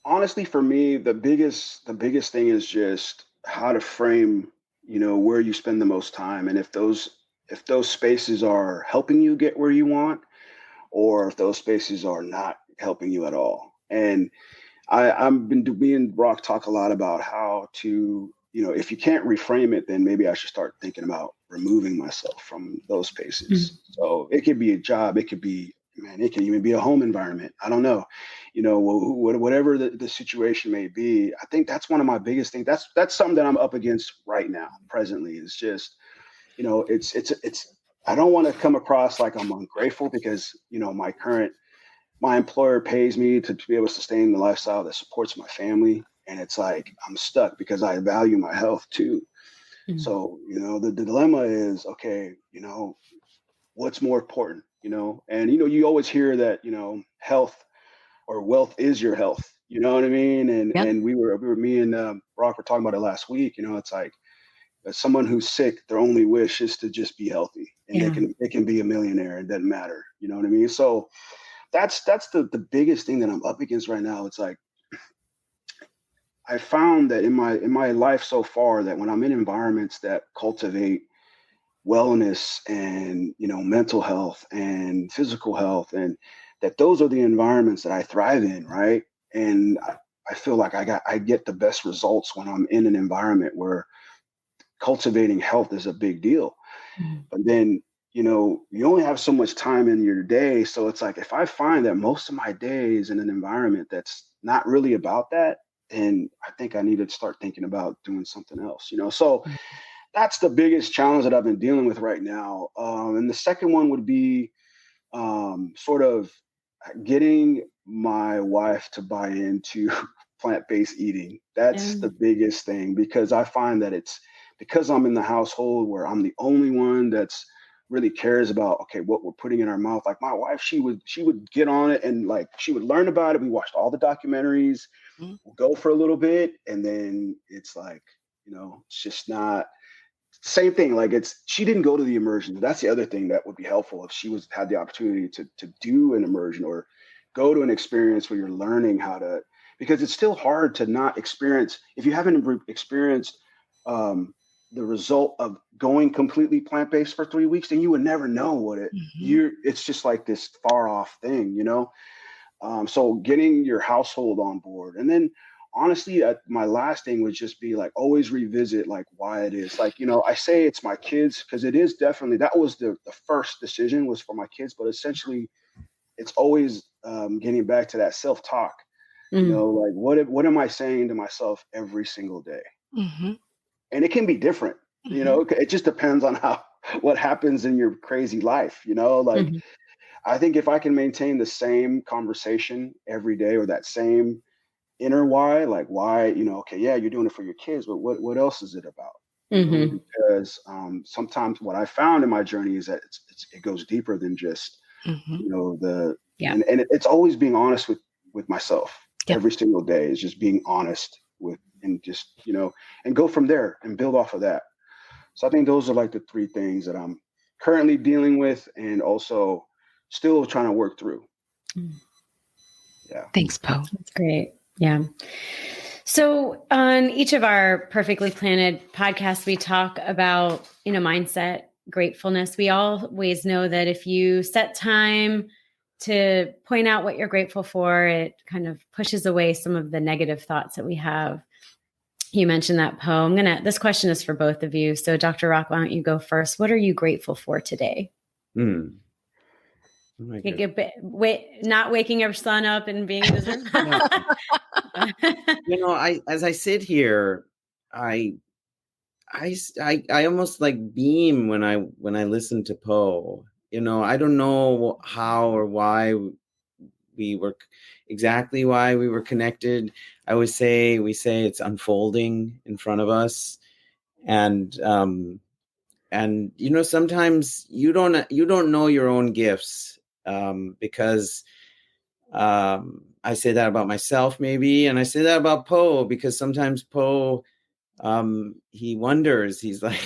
Honestly, for me, the biggest thing is just how to frame, where you spend the most time, and if those spaces are helping you get where you want, or if those spaces are not helping you at all. And I've been doing Rock talk a lot about how to, if you can't reframe it, then maybe I should start thinking about removing myself from those spaces. So it could be a job, it could be, it can even be a home environment. I don't know, whatever the situation may be. I think that's one of my biggest things. That's something that I'm up against right now, presently. It's just, it's. I don't want to come across like I'm ungrateful, because my employer pays me to be able to sustain the lifestyle that supports my family, and it's like I'm stuck because I value my health too. So the dilemma is, okay, what's more important, and you always hear that health or wealth is your health, you know what I mean? And we were me and Rock were talking about it last week. It's like, as someone who's sick, their only wish is to just be healthy, and they can be a millionaire. It doesn't matter, you know what I mean? So that's the biggest thing that I'm up against right now. It's like, I found that in my life so far, that when I'm in environments that cultivate wellness and mental health and physical health, and that those are the environments that I thrive in, right? And I feel like I get the best results when I'm in an environment where cultivating health is a big deal. But then you only have so much time in your day. So it's like, if I find that most of my day is in an environment that's not really about that, then I think I need to start thinking about doing something else, So that's the biggest challenge that I've been dealing with right now. And the second one would be sort of getting my wife to buy into plant-based eating. That's the biggest thing, because I find that it's because I'm in the household where I'm the only one that's really cares about, okay, what we're putting in our mouth. Like my wife, she would get on it, and like she would learn about it. We watched all the documentaries, we'll go for a little bit, and then it's like, it's just not same thing. Like she didn't go to the immersion. That's the other thing that would be helpful, if she had the opportunity to do an immersion or go to an experience where you're learning how to, because it's still hard to not experience, if you haven't experienced the result of going completely plant-based for 3 weeks, then you would never know what it's just like this far off thing, so getting your household on board. And then honestly, my last thing would just be like, always revisit like why it is, like, I say it's my kids, because it is definitely, that was the first decision was for my kids, but essentially it's always getting back to that self-talk, like what am I saying to myself every single day? And it can be different. You know, it just depends on what happens in your crazy life, you know, like Mhm. I think if I can maintain the same conversation every day or that same inner why, like why, you know, okay, yeah, you're doing it for your kids, but what else is it about? You know, Mhm. because sometimes what I found in my journey is that it goes deeper than just, Mm-hmm. you know, Yeah. it's always being honest with myself Yep. every single day is just being honest with and just, you know, and go from there and build off of that. So I think those are like the three things that I'm currently dealing with and also still trying to work through. Mm. Yeah. Thanks, Po. That's great. Yeah. So on each of our Perfectly Planted podcasts, we talk about, mindset, gratefulness. We always know that if you set time to point out what you're grateful for, it kind of pushes away some of the negative thoughts that we have. You mentioned that, Po. This question is for both of you. So Dr. Rock, why don't you go first? What are you grateful for today? Hmm. Oh my God. Not waking your son up and being in his room. You know, as I sit here, I almost like beam when I listen to Poe. You know, I don't know how or why we were exactly why we were connected. We say it's unfolding in front of us, and you know, sometimes you don't know your own gifts, because I say that about myself maybe, and I say that about Poe because sometimes Poe, he wonders, he's like,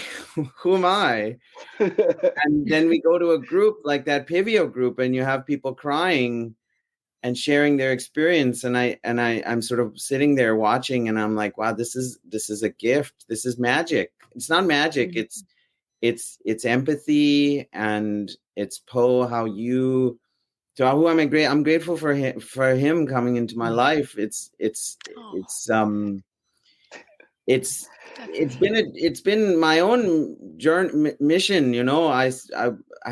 who am I? And then we go to a group like that Pivio group, and you have people crying and sharing their experience, and I'm sort of sitting there watching, and I'm like, wow, this is a gift. This is magic. It's not magic. Mm-hmm. It's empathy, and it's Poe, who I'm grateful for him coming into my life. It's been my own journey, mission. You know, I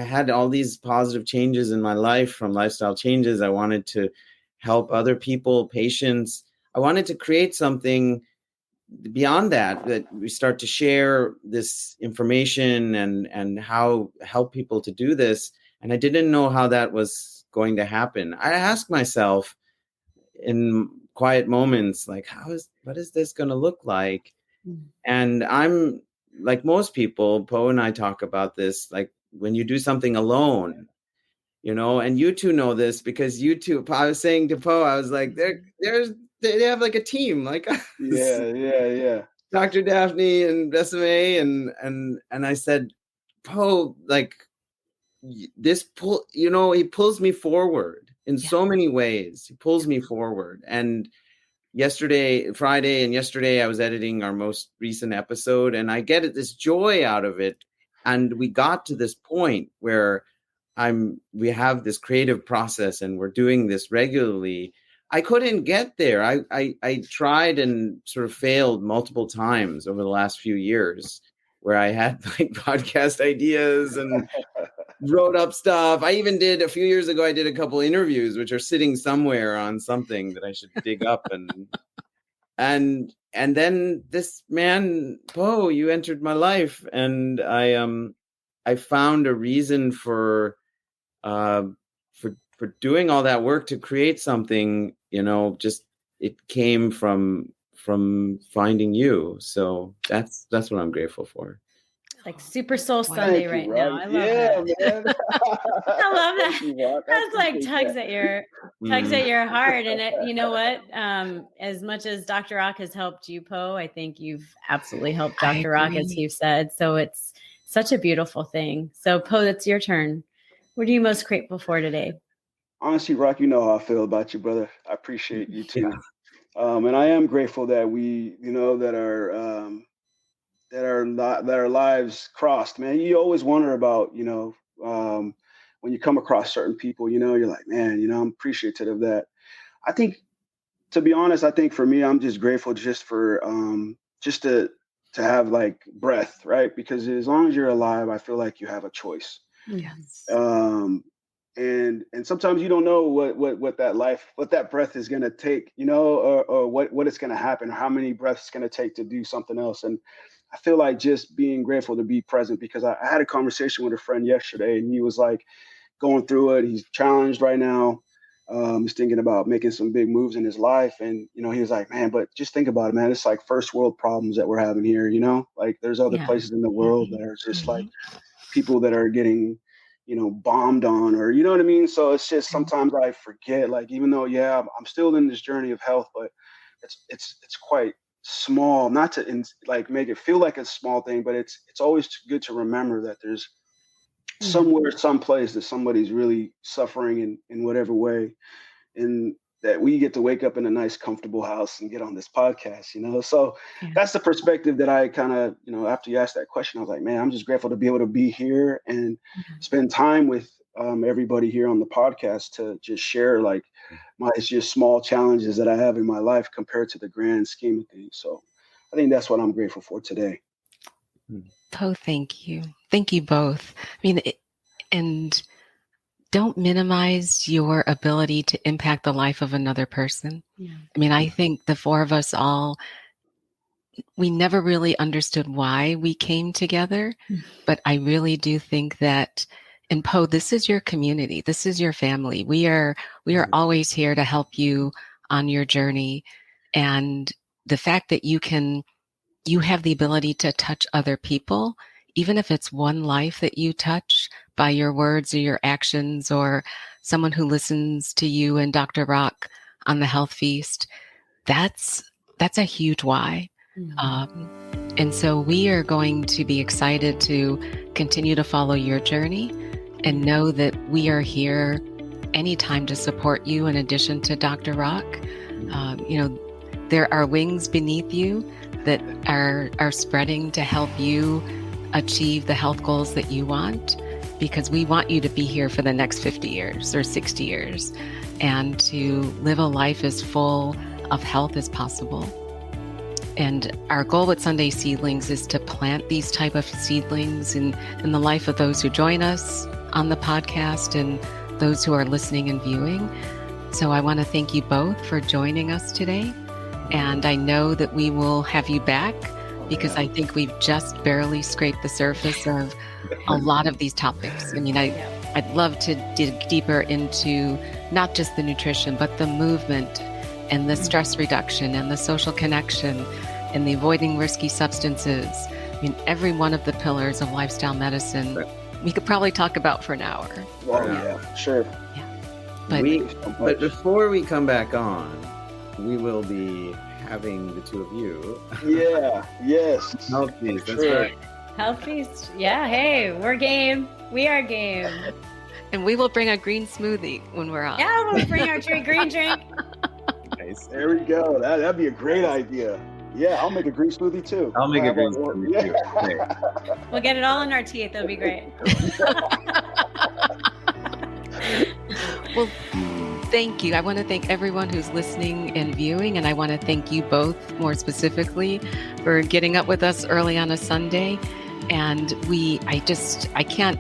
had all these positive changes in my life from lifestyle changes. I wanted to help other people, patients. I wanted to create something beyond that we start to share this information and how help people to do this. And I didn't know how that was going to happen. I asked myself in quiet moments, like, what is this going to look like? And I'm like most people, Poe and I talk about this, like when you do something alone, you know, and you two know this because you two, I was saying to Poe, I was like, they have like a team, like us. Yeah. Dr. Daphne and Besame, and I said, Poe, like this pull, you know, he pulls me forward in so many ways. He pulls me forward. And Friday and yesterday, I was editing our most recent episode, and I get this joy out of it. And we got to this point where we have this creative process and we're doing this regularly. I couldn't get there. I tried and sort of failed multiple times over the last few years, where I had like podcast ideas and wrote up stuff. I even did a few years ago, I did a couple interviews, which are sitting somewhere on something that I should dig up, and then this man, Poe, you entered my life, and I found a reason uh, for doing all that work to create something. You know, just it came from finding you. So that's what I'm grateful for. Like Super Soul Sunday Thank right you, now. Rock. I love Yeah, that. man. I love Thank that. you, Rock. I That's like appreciate tugs that. at your heart. And you know what? As much as Dr. Rock has helped you, Poe, I think you've absolutely helped I Dr. Rock, as agree. you've said. So it's such a beautiful thing. So Poe, it's your turn. What are you most grateful for today? Honestly, Rock, you know how I feel about you, brother. I appreciate you too. And I am grateful that that our lives crossed, man. You always wonder about, when you come across certain people, you're like, man, I'm appreciative of that. I think, to be honest, I think for me, I'm just grateful just for just to have like breath, right? Because as long as you're alive, I feel like you have a choice. Yes. And sometimes you don't know what that breath is gonna take, or what it's gonna happen, or how many breaths it's gonna take to do something else. And I feel like just being grateful to be present, because I had a conversation with a friend yesterday, and he was like going through it. He's challenged right now. He's thinking about making some big moves in his life. And, he was like, man, but just think about it, man. It's like first world problems that we're having here, like there's other places in the world that are just like people that are getting, bombed on, or, you know what I mean? So it's just, sometimes I forget, like, even though, I'm still in this journey of health, but it's quite small, not to like make it feel like a small thing, but it's always good to remember that there's somewhere, someplace that somebody's really suffering in whatever way, and that we get to wake up in a nice, comfortable house and get on this podcast, So that's the perspective that I kind of, after you asked that question, I was like, man, I'm just grateful to be able to be here and spend time with everybody here on the podcast to just share like my just small challenges that I have in my life compared to the grand scheme of things. So I think that's what I'm grateful for today. Oh, thank you. Thank you both. I mean, and don't minimize your ability to impact the life of another person. Yeah. I mean, I think the four of us all, we never really understood why we came together, but I really do think that, and Po, this is your community. This is your family. We are always here to help you on your journey. And the fact that you have the ability to touch other people, even if it's one life that you touch by your words or your actions, or someone who listens to you and Dr. Rak on the Health Feast, that's a huge why. And so we are going to be excited to continue to follow your journey and know that we are here anytime to support you in addition to Dr. Rak. There are wings beneath you that are spreading to help you achieve the health goals that you want, because we want you to be here for the next 50 years or 60 years and to live a life as full of health as possible. And our goal with Sunday Seedlings is to plant these type of seedlings in the life of those who join us on the podcast and those who are listening and viewing. So I want to thank you both for joining us today. And I know that we will have you back, because I think we've just barely scraped the surface of a lot of these topics. I mean, I'd love to dig deeper into not just the nutrition, but the movement and the stress reduction and the social connection and the avoiding risky substances. I mean, every one of the pillars of lifestyle medicine, we could probably talk about for an hour. Well, yeah, sure. Yeah. But before we come back on, we will be having the two of you. Yeah, yes. Health Feast, that's Sure. right. Health Feast. Yeah, hey, we're game. We are game. And we will bring a green smoothie when we're on. Yeah, we'll bring our green drink. Nice. There we go. That'd be a great idea. Yeah, I'll make a green smoothie too. I'll make a green smoothie too. Okay. We'll get it all in our teeth. It'll be great. Well, thank you. I want to thank everyone who's listening and viewing, and I want to thank you both more specifically for getting up with us early on a Sunday. And I can't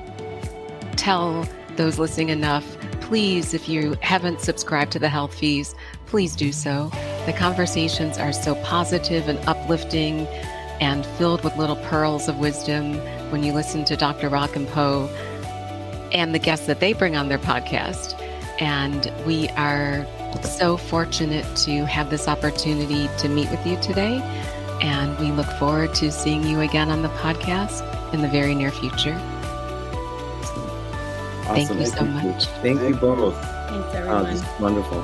tell those listening enough, please, if you haven't subscribed to the Health Feast, please do so. The conversations are so positive and uplifting and filled with little pearls of wisdom when you listen to Dr. Rak and Po and the guests that they bring on their podcast. And we are so fortunate to have this opportunity to meet with you today. And we look forward to seeing you again on the podcast in the very near future. Awesome. Thank you so much. Thank you both. Thanks, everyone. This is wonderful.